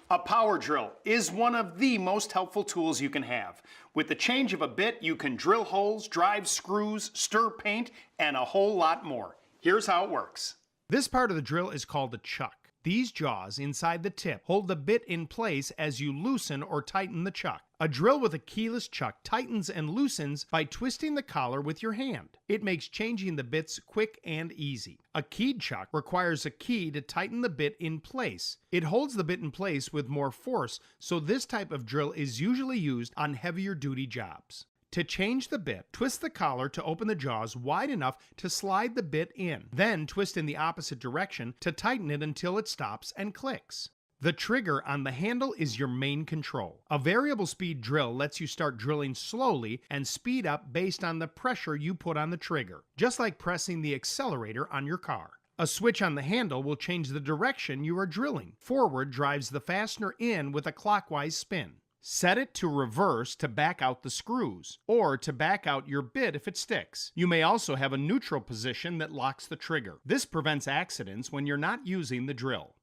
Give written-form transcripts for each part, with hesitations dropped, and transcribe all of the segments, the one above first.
A power drill is one of the most helpful tools you can have. With the change of a bit, you can drill holes, drive screws, stir paint, and a whole lot more. Here's how it works. This part of the drill is called a chuck. These jaws inside the tip hold the bit in place as you loosen or tighten the chuck. A drill with a keyless chuck tightens and loosens by twisting the collar with your hand. It makes changing the bits quick and easy. A keyed chuck requires a key to tighten the bit in place. It holds the bit in place with more force, so this type of drill is usually used on heavier duty jobs. To change the bit, twist the collar to open the jaws wide enough to slide the bit in. Then twist in the opposite direction to tighten it until it stops and clicks. The trigger on the handle is your main control. A variable speed drill lets you start drilling slowly and speed up based on the pressure you put on the trigger, just like pressing the accelerator on your car. A switch on the handle will change the direction you are drilling. Forward drives the fastener in with a clockwise spin. Set it to reverse to back out the screws, or to back out your bit if it sticks. You may also have a neutral position that locks the trigger. This prevents accidents when you're not using the drill.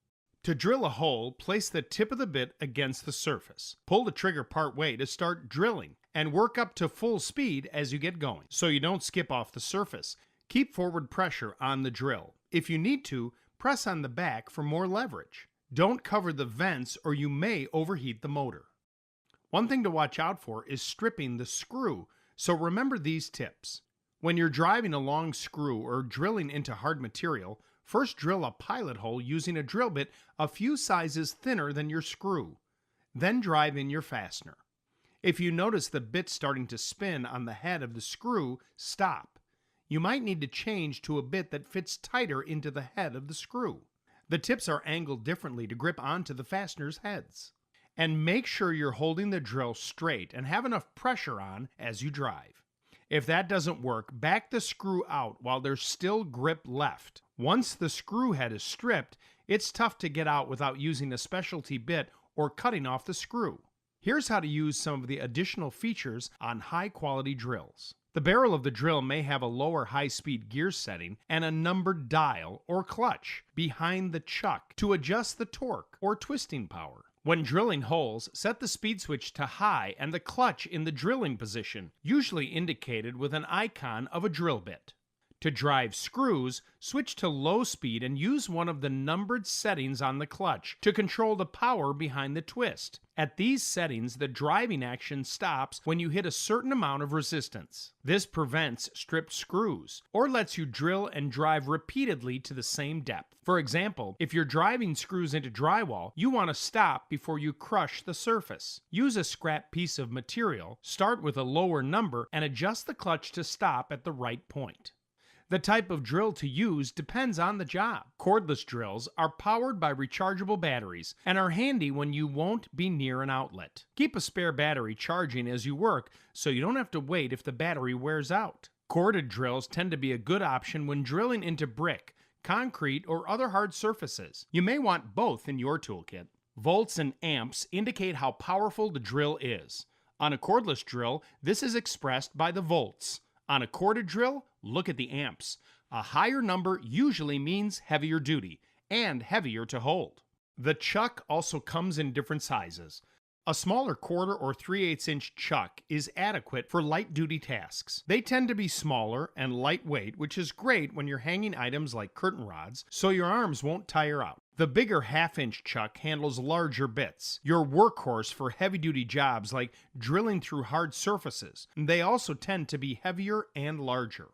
To drill a hole, place the tip of the bit against the surface. Pull the trigger part way to start drilling, and work up to full speed as you get going, so you don't skip off the surface. Keep forward pressure on the drill. If you need to, press on the back for more leverage. Don't cover the vents or you may overheat the motor. One thing to watch out for is stripping the screw, so remember these tips. When you're driving a long screw or drilling into hard material, first drill a pilot hole using a drill bit a few sizes thinner than your screw. Then drive in your fastener. If you notice the bit starting to spin on the head of the screw, stop. You might need to change to a bit that fits tighter into the head of the screw. The tips are angled differently to grip onto the fastener's heads. And make sure you're holding the drill straight and have enough pressure on as you drive. If that doesn't work, back the screw out while there's still grip left. Once the screw head is stripped, it's tough to get out without using a specialty bit or cutting off the screw. Here's how to use some of the additional features on high-quality drills. The barrel of the drill may have a lower high-speed gear setting and a numbered dial or clutch behind the chuck to adjust the torque or twisting power. When drilling holes, set the speed switch to high and the clutch in the drilling position, usually indicated with an icon of a drill bit. To drive screws, switch to low speed and use one of the numbered settings on the clutch to control the power behind the twist. At these settings, the driving action stops when you hit a certain amount of resistance. This prevents stripped screws, or lets you drill and drive repeatedly to the same depth. For example, if you're driving screws into drywall, you want to stop before you crush the surface. Use a scrap piece of material, start with a lower number, and adjust the clutch to stop at the right point. The type of drill to use depends on the job. Cordless drills are powered by rechargeable batteries and are handy when you won't be near an outlet. Keep a spare battery charging as you work so you don't have to wait if the battery wears out. Corded drills tend to be a good option when drilling into brick, concrete, or other hard surfaces. You may want both in your toolkit. Volts and amps indicate how powerful the drill is. On a cordless drill, this is expressed by the volts. On a corded drill, look at the amps. A higher number usually means heavier duty and heavier to hold. The chuck also comes in different sizes. A smaller 1/4 or 3/8 inch chuck is adequate for light-duty tasks. They tend to be smaller and lightweight, which is great when you're hanging items like curtain rods, so your arms won't tire out. The bigger 1/2 inch chuck handles larger bits, your workhorse for heavy-duty jobs like drilling through hard surfaces. They also tend to be heavier and larger.